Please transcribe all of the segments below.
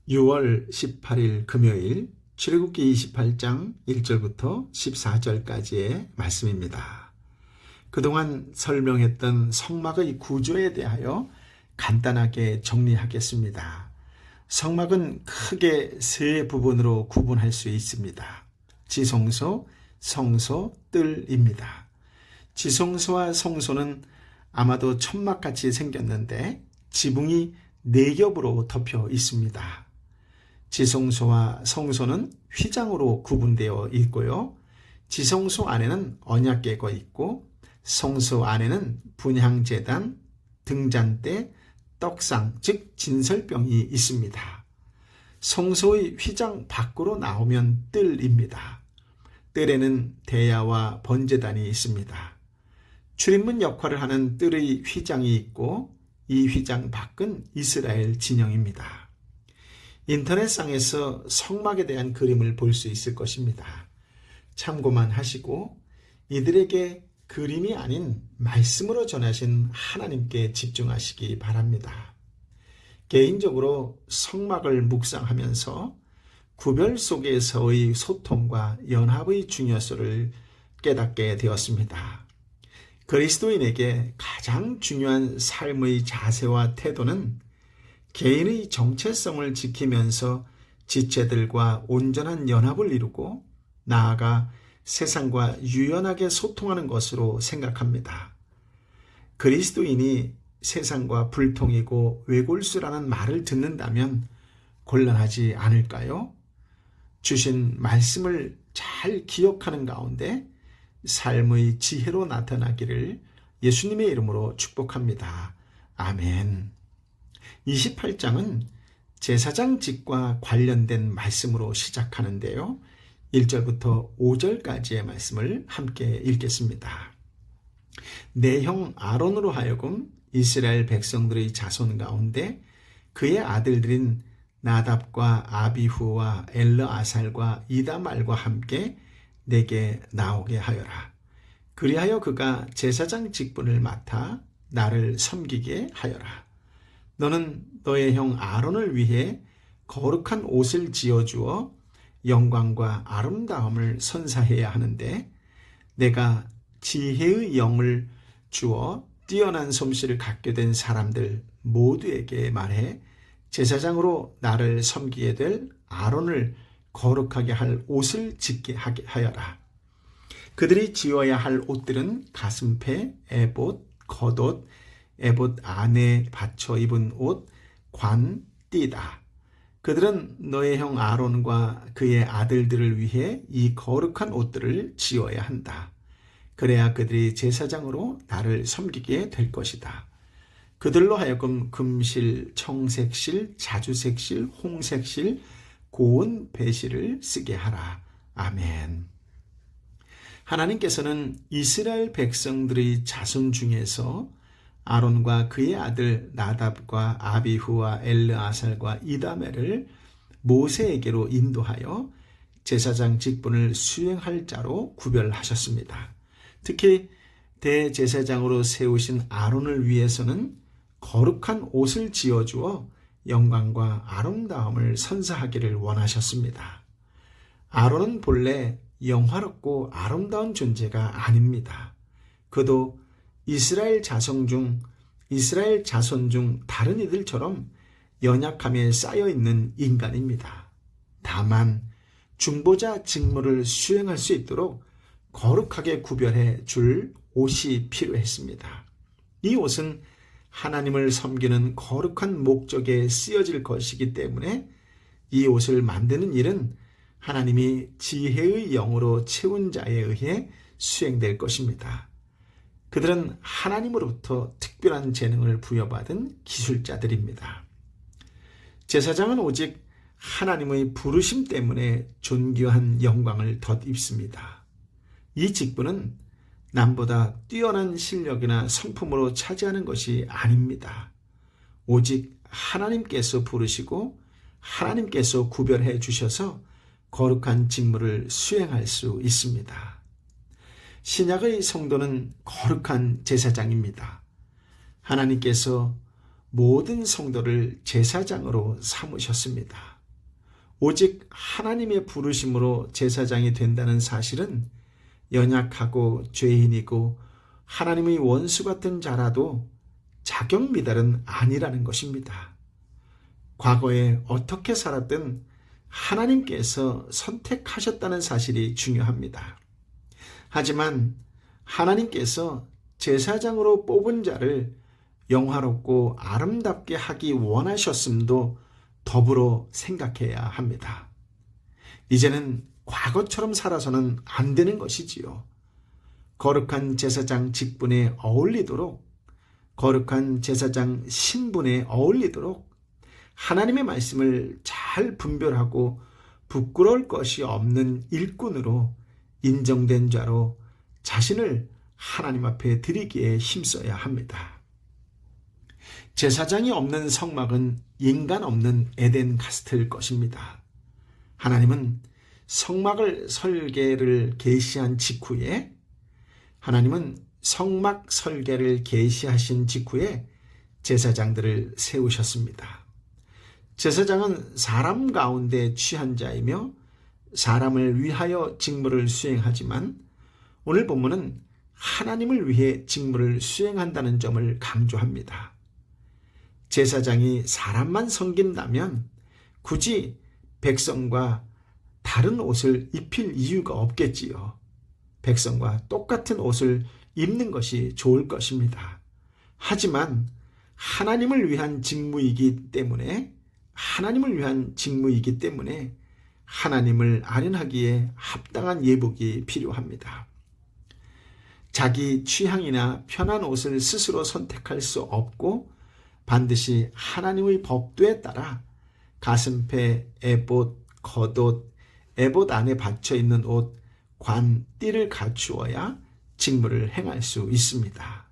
6월 18일 금요일 출애굽기 28장 1절부터 14절까지의 말씀입니다. 그동안 설명했던 성막의 구조에 대하여 간단하게 정리하겠습니다. 성막은 크게 세 부분으로 구분할 수 있습니다. 지성소, 성소, 뜰입니다. 지성소와 성소는 아마도 천막같이 생겼는데 지붕이 4겹으로 덮여 있습니다. 지성소와 성소는 휘장으로 구분되어 있고요. 지성소 안에는 언약궤가 있고 성소 안에는 분향제단, 등잔대, 떡상, 즉 진설병이 있습니다. 성소의 휘장 밖으로 나오면 뜰입니다. 뜰에는 대야와 번제단이 있습니다. 출입문 역할을 하는 뜰의 휘장이 있고 이 휘장 밖은 이스라엘 진영입니다. 인터넷상에서 성막에 대한 그림을 볼 수 있을 것입니다. 참고만 하시고 이들에게 그림이 아닌 말씀으로 전하신 하나님께 집중하시기 바랍니다. 개인적으로 성막을 묵상하면서 구별 속에서의 소통과 연합의 중요성을 깨닫게 되었습니다. 그리스도인에게 가장 중요한 삶의 자세와 태도는 개인의 정체성을 지키면서 지체들과 온전한 연합을 이루고 나아가 세상과 유연하게 소통하는 것으로 생각합니다. 그리스도인이 세상과 불통이고 외골수라는 말을 듣는다면 곤란하지 않을까요? 주신 말씀을 잘 기억하는 가운데 삶의 지혜로 나타나기를 예수님의 이름으로 축복합니다. 아멘. 28장은 제사장직과 관련된 말씀으로 시작하는데요. 1절부터 5절까지의 말씀을 함께 읽겠습니다. 내 형 아론으로 하여금 이스라엘 백성들의 자손 가운데 그의 아들들인 나답과 아비후와 엘르아살과 이다말과 함께 내게 나오게 하여라. 그리하여 그가 제사장 직분을 맡아 나를 섬기게 하여라. 너는 너의 형 아론을 위해 거룩한 옷을 지어주어 영광과 아름다움을 선사해야 하는데 내가 지혜의 영을 주어 뛰어난 솜씨를 갖게 된 사람들 모두에게 말해 제사장으로 나를 섬기게 될 아론을 거룩하게 할 옷을 짓게 하여라. 그들이 지어야 할 옷들은 가슴패, 에봇, 겉옷, 에봇 안에 받쳐 입은 옷, 관, 띠다. 그들은 너의 형 아론과 그의 아들들을 위해 이 거룩한 옷들을 지어야 한다. 그래야 그들이 제사장으로 나를 섬기게 될 것이다. 그들로 하여금 금실, 청색실, 자주색실, 홍색실, 고운 배실을 쓰게 하라. 아멘. 하나님께서는 이스라엘 백성들의 자손 중에서 아론과 그의 아들 나답과 아비후와 엘르아살과 이다멜을 모세에게로 인도하여 제사장 직분을 수행할 자로 구별하셨습니다. 특히 대제사장으로 세우신 아론을 위해서는 거룩한 옷을 지어주어 영광과 아름다움을 선사하기를 원하셨습니다. 아론은 본래 영화롭고 아름다운 존재가 아닙니다. 그도 이스라엘 자손 중 다른 이들처럼 연약함에 쌓여있는 인간입니다. 다만 중보자 직무를 수행할 수 있도록 거룩하게 구별해 줄 옷이 필요했습니다. 이 옷은 하나님을 섬기는 거룩한 목적에 쓰여질 것이기 때문에 이 옷을 만드는 일은 하나님이 지혜의 영으로 채운 자에 의해 수행될 것입니다. 그들은 하나님으로부터 특별한 재능을 부여받은 기술자들입니다. 제사장은 오직 하나님의 부르심 때문에 존귀한 영광을 덧입습니다. 이 직분은 남보다 뛰어난 실력이나 성품으로 차지하는 것이 아닙니다. 오직 하나님께서 부르시고 하나님께서 구별해 주셔서 거룩한 직무를 수행할 수 있습니다. 신약의 성도는 거룩한 제사장입니다. 하나님께서 모든 성도를 제사장으로 삼으셨습니다. 오직 하나님의 부르심으로 제사장이 된다는 사실은 연약하고 죄인이고 하나님의 원수 같은 자라도 자격 미달은 아니라는 것입니다. 과거에 어떻게 살았든 하나님께서 선택하셨다는 사실이 중요합니다. 하지만 하나님께서 제사장으로 뽑은 자를 영화롭고 아름답게 하기 원하셨음도 더불어 생각해야 합니다. 이제는 과거처럼 살아서는 안 되는 것이지요. 거룩한 제사장 직분에 어울리도록, 거룩한 제사장 신분에 어울리도록 하나님의 말씀을 잘 분별하고 부끄러울 것이 없는 일꾼으로 인정된 자로 자신을 하나님 앞에 드리기에 힘써야 합니다. 제사장이 없는 성막은 인간 없는 에덴 같을 것입니다. 하나님은 성막을 설계를 계시한 직후에 제사장들을 세우셨습니다. 제사장은 사람 가운데 취한 자이며 사람을 위하여 직무를 수행하지만 오늘 본문은 하나님을 위해 직무를 수행한다는 점을 강조합니다. 제사장이 사람만 섬긴다면 굳이 백성과 다른 옷을 입힐 이유가 없겠지요. 백성과 똑같은 옷을 입는 것이 좋을 것입니다. 하지만 하나님을 위한 직무이기 때문에 하나님을 아련하기에 합당한 예복이 필요합니다. 자기 취향이나 편한 옷을 스스로 선택할 수 없고 반드시 하나님의 법도에 따라 가슴패, 에봇, 겉옷, 에봇 안에 받쳐 있는 옷, 관, 띠를 갖추어야 직무를 행할 수 있습니다.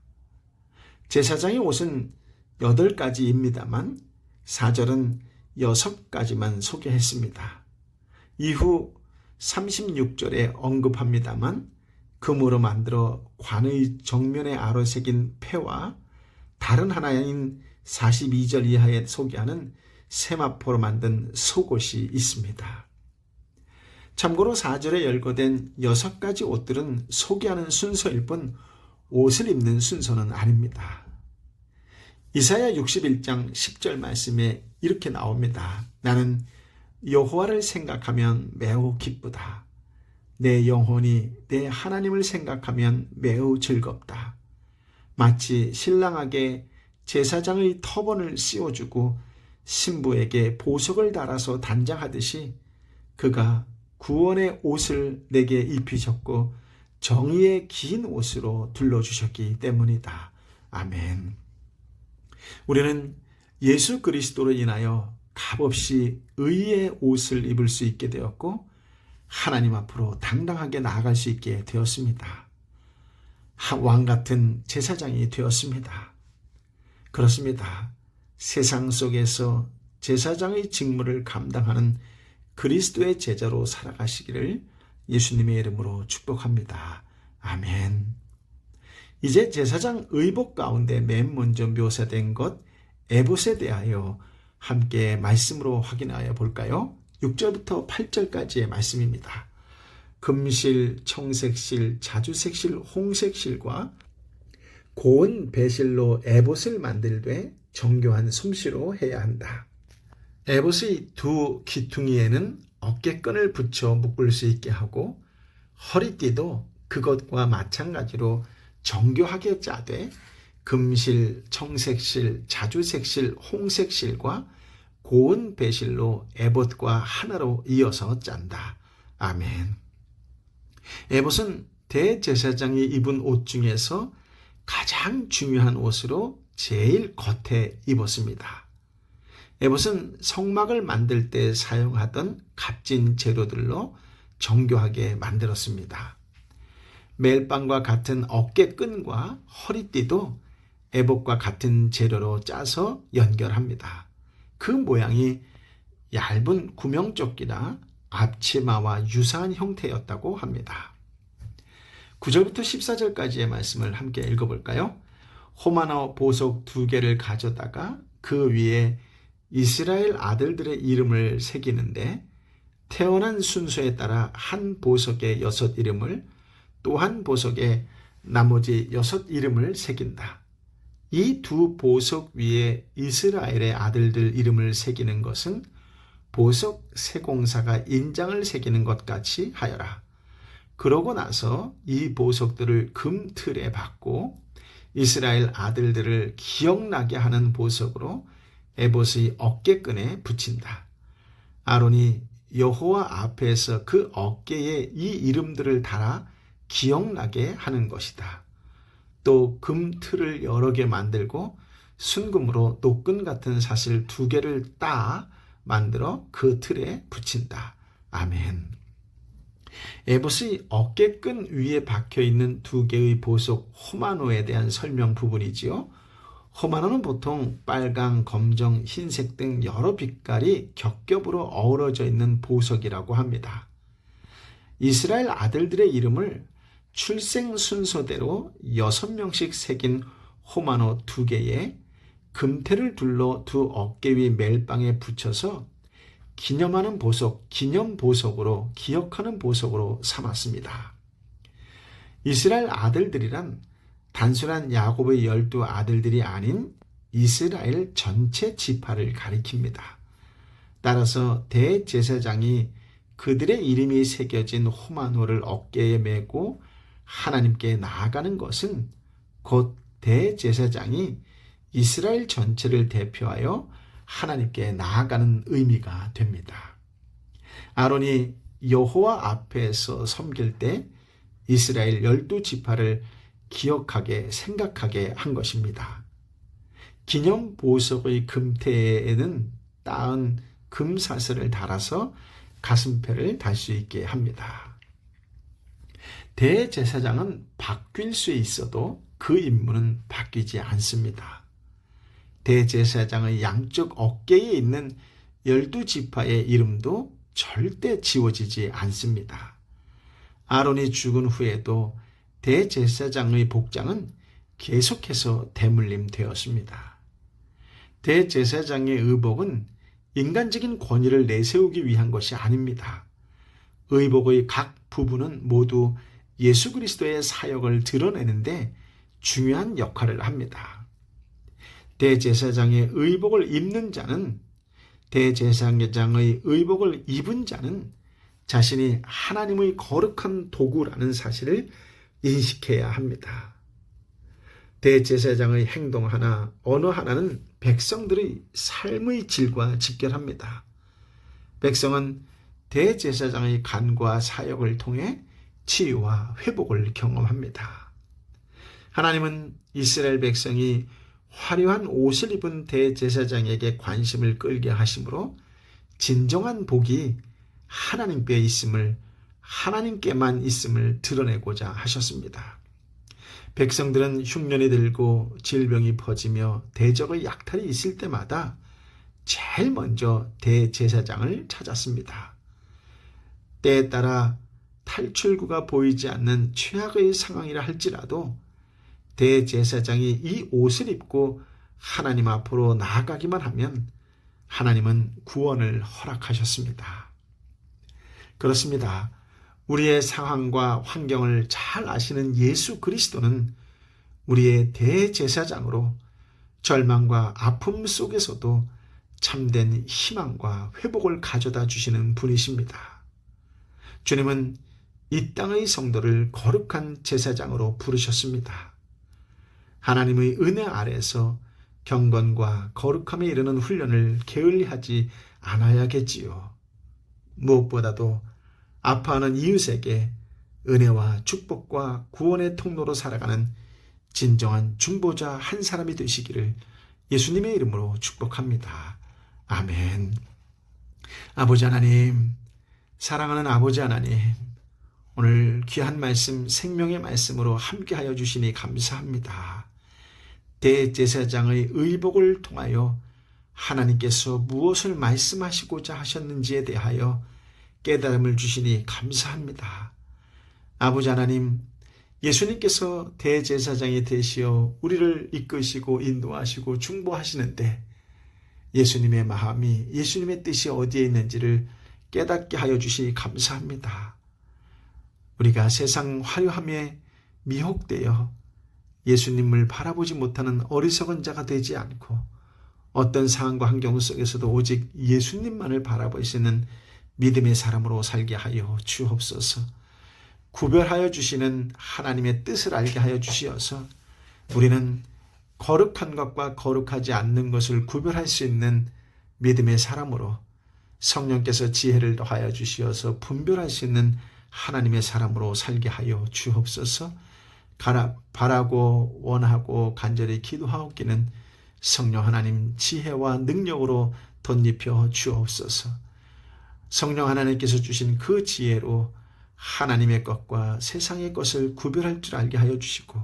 제사장의 옷은 8가지입니다만 4절은 6가지만 소개했습니다. 이후 36절에 언급합니다만 금으로 만들어 관의 정면에 아로새긴 패와 다른 하나인 42절 이하에 소개하는 세마포로 만든 속옷이 있습니다. 참고로 4절에 열거된 6가지 옷들은 소개하는 순서일 뿐 옷을 입는 순서는 아닙니다. 이사야 61장 10절 말씀에 이렇게 나옵니다. 나는 여호와를 생각하면 매우 기쁘다. 내 영혼이 내 하나님을 생각하면 매우 즐겁다. 마치 신랑에게 제사장의 터번을 씌워주고 신부에게 보석을 달아서 단장하듯이 그가 구원의 옷을 내게 입히셨고 정의의 긴 옷으로 둘러주셨기 때문이다. 아멘. 우리는 예수 그리스도로 인하여 값없이 의의 옷을 입을 수 있게 되었고 하나님 앞으로 당당하게 나아갈 수 있게 되었습니다. 왕 같은 제사장이 되었습니다. 그렇습니다. 세상 속에서 제사장의 직무를 감당하는 그리스도의 제자로 살아가시기를 예수님의 이름으로 축복합니다. 아멘. 이제 제사장 의복 가운데 맨 먼저 묘사된 것 에봇에 대하여 함께 말씀으로 확인하여 볼까요? 6절부터 8절까지의 말씀입니다. 금실, 청색실, 자주색실, 홍색실과 고운 배실로 에봇을 만들되 정교한 솜씨로 해야 한다. 에봇의 두 귀퉁이에는 어깨끈을 붙여 묶을 수 있게 하고 허리띠도 그것과 마찬가지로 정교하게 짜되 금실, 청색실, 자주색실, 홍색실과 고운 배실로 에봇과 하나로 이어서 짠다. 아멘. 에봇은 대제사장이 입은 옷 중에서 가장 중요한 옷으로 제일 겉에 입었습니다. 에봇은 성막을 만들 때 사용하던 값진 재료들로 정교하게 만들었습니다. 멜빵과 같은 어깨끈과 허리띠도 에봇과 같은 재료로 짜서 연결합니다. 그 모양이 얇은 구명조끼나 앞치마와 유사한 형태였다고 합니다. 9절부터 14절까지의 말씀을 함께 읽어볼까요? 호마노 보석 2개를 가져다가 그 위에 이스라엘 아들들의 이름을 새기는데 태어난 순서에 따라 한 보석의 6 이름을 또 한 보석에 나머지 6 이름을 새긴다. 이 2 보석 위에 이스라엘의 아들들 이름을 새기는 것은 보석 세공사가 인장을 새기는 것 같이 하여라. 그러고 나서 이 보석들을 금틀에 박고 이스라엘 아들들을 기억나게 하는 보석으로 에봇의 어깨끈에 붙인다. 아론이 여호와 앞에서 그 어깨에 이 이름들을 달아 기억나게 하는 것이다. 또 금틀을 여러 개 만들고 순금으로 노끈 같은 사슬 2개를 따 만들어 그 틀에 붙인다. 아멘. 에봇의 어깨끈 위에 박혀있는 2개의 보석 호마노에 대한 설명 부분이지요. 호마노는 보통 빨강, 검정, 흰색 등 여러 빛깔이 겹겹으로 어우러져 있는 보석이라고 합니다. 이스라엘 아들들의 이름을 출생 순서대로 6명씩 새긴 호마노 2개에 금태를 둘러 2 어깨 위 멜빵에 붙여서 기념하는 보석, 기념 보석으로, 기억하는 보석으로 삼았습니다. 이스라엘 아들들이란 단순한 야곱의 12 아들들이 아닌 이스라엘 전체 지파를 가리킵니다. 따라서 대제사장이 그들의 이름이 새겨진 호마노를 어깨에 메고 하나님께 나아가는 것은 곧 대제사장이 이스라엘 전체를 대표하여 하나님께 나아가는 의미가 됩니다. 아론이 여호와 앞에서 섬길 때 이스라엘 12지파를 기억하게 생각하게 한 것입니다. 기념 보석의 금태에는 따은 금사슬을 달아서 가슴패를 달 수 있게 합니다. 대제사장은 바뀔 수 있어도 그 임무는 바뀌지 않습니다. 대제사장의 양쪽 어깨에 있는 12지파의 이름도 절대 지워지지 않습니다. 아론이 죽은 후에도 대제사장의 복장은 계속해서 대물림 되었습니다. 대제사장의 의복은 인간적인 권위를 내세우기 위한 것이 아닙니다. 의복의 각 부분은 모두 예수 그리스도의 사역을 드러내는데 중요한 역할을 합니다. 대제사장의 의복을 입는 자는, 대제사장의 의복을 입은 자는 자신이 하나님의 거룩한 도구라는 사실을 인식해야 합니다. 대제사장의 행동 하나, 언어 하나는 백성들의 삶의 질과 직결합니다. 백성은 대제사장의 간과 사역을 통해 치유와 회복을 경험합니다. 하나님은 이스라엘 백성이 화려한 옷을 입은 대제사장에게 관심을 끌게 하심으로 진정한 복이 하나님께 있음을, 하나님께만 있음을 드러내고자 하셨습니다. 백성들은 흉년이 들고 질병이 퍼지며 대적의 약탈이 있을 때마다 제일 먼저 대제사장을 찾았습니다. 때에 따라 탈출구가 보이지 않는 최악의 상황이라 할지라도 대제사장이 이 옷을 입고 하나님 앞으로 나아가기만 하면 하나님은 구원을 허락하셨습니다. 그렇습니다. 우리의 상황과 환경을 잘 아시는 예수 그리스도는 우리의 대제사장으로 절망과 아픔 속에서도 참된 희망과 회복을 가져다 주시는 분이십니다. 주님은 이 땅의 성도를 거룩한 제사장으로 부르셨습니다. 하나님의 은혜 아래서 경건과 거룩함에 이르는 훈련을 게을리하지 않아야겠지요. 무엇보다도 아파하는 이웃에게 은혜와 축복과 구원의 통로로 살아가는 진정한 중보자 한 사람이 되시기를 예수님의 이름으로 축복합니다. 아멘. 아버지 하나님, 사랑하는 아버지 하나님, 오늘 귀한 말씀, 생명의 말씀으로 함께하여 주시니 감사합니다. 대제사장의 의복을 통하여 하나님께서 무엇을 말씀하시고자 하셨는지에 대하여 깨달음을 주시니 감사합니다. 아버지 하나님, 예수님께서 대제사장이 되시어 우리를 이끄시고 인도하시고 중보하시는데 예수님의 마음이, 예수님의 뜻이 어디에 있는지를 깨닫게 하여 주시니 감사합니다. 우리가 세상 화려함에 미혹되어 예수님을 바라보지 못하는 어리석은 자가 되지 않고 어떤 상황과 환경 속에서도 오직 예수님만을 바라보시는 믿음의 사람으로 살게 하여 주옵소서. 구별하여 주시는 하나님의 뜻을 알게 하여 주시어서 우리는 거룩한 것과 거룩하지 않는 것을 구별할 수 있는 믿음의 사람으로 성령께서 지혜를 더하여 주시어서 분별할 수 있는 하나님의 사람으로 살게 하여 주옵소서. 바라고 원하고 간절히 기도하옵기는 성령 하나님 지혜와 능력으로 덧입혀 주옵소서. 성령 하나님께서 주신 그 지혜로 하나님의 것과 세상의 것을 구별할 줄 알게 하여 주시고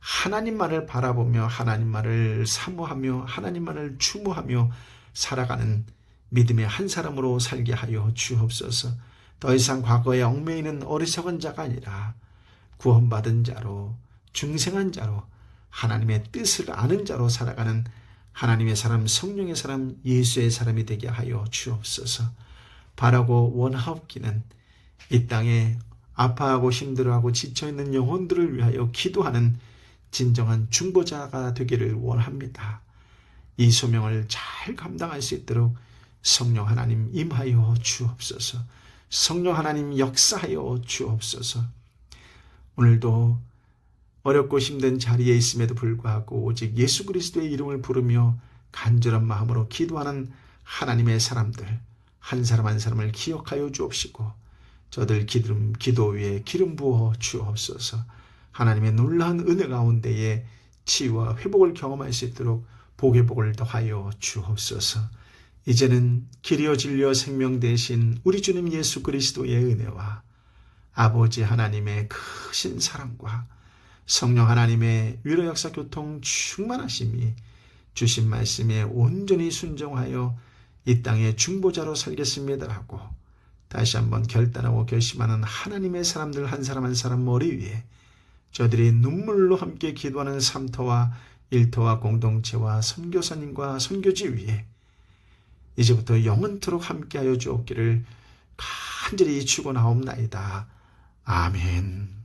하나님만을 바라보며 하나님만을 사모하며 하나님만을 추모하며 살아가는 믿음의 한 사람으로 살게 하여 주옵소서. 더 이상 과거에 얽매이는 어리석은 자가 아니라 구원받은 자로 중생한 자로 하나님의 뜻을 아는 자로 살아가는 하나님의 사람, 성령의 사람, 예수의 사람이 되게 하여 주옵소서. 바라고 원하옵기는 이 땅에 아파하고 힘들어하고 지쳐있는 영혼들을 위하여 기도하는 진정한 중보자가 되기를 원합니다. 이 소명을 잘 감당할 수 있도록 성령 하나님 임하여 주옵소서. 성령 하나님 역사하여 주옵소서. 오늘도 어렵고 힘든 자리에 있음에도 불구하고 오직 예수 그리스도의 이름을 부르며 간절한 마음으로 기도하는 하나님의 사람들 한 사람 한 사람을 기억하여 주옵시고 저들 기도 위에 기름 부어 주옵소서. 하나님의 놀라운 은혜 가운데에 치유와 회복을 경험할 수 있도록 복의 복을 더하여 주옵소서. 이제는 길이요 진리요 생명 되신 우리 주님 예수 그리스도의 은혜와 아버지 하나님의 크신 사랑과 성령 하나님의 위로 역사 교통 충만하심이 주신 말씀에 온전히 순종하여 이 땅의 중보자로 살겠습니다라고 다시 한번 결단하고 결심하는 하나님의 사람들 한 사람 한 사람 머리 위에 저들이 눈물로 함께 기도하는 삼터와 일터와 공동체와 선교사님과 선교지 위에 이제부터 영원토록 함께하여 주옵기를 간절히 축원하옵나이다. 아멘.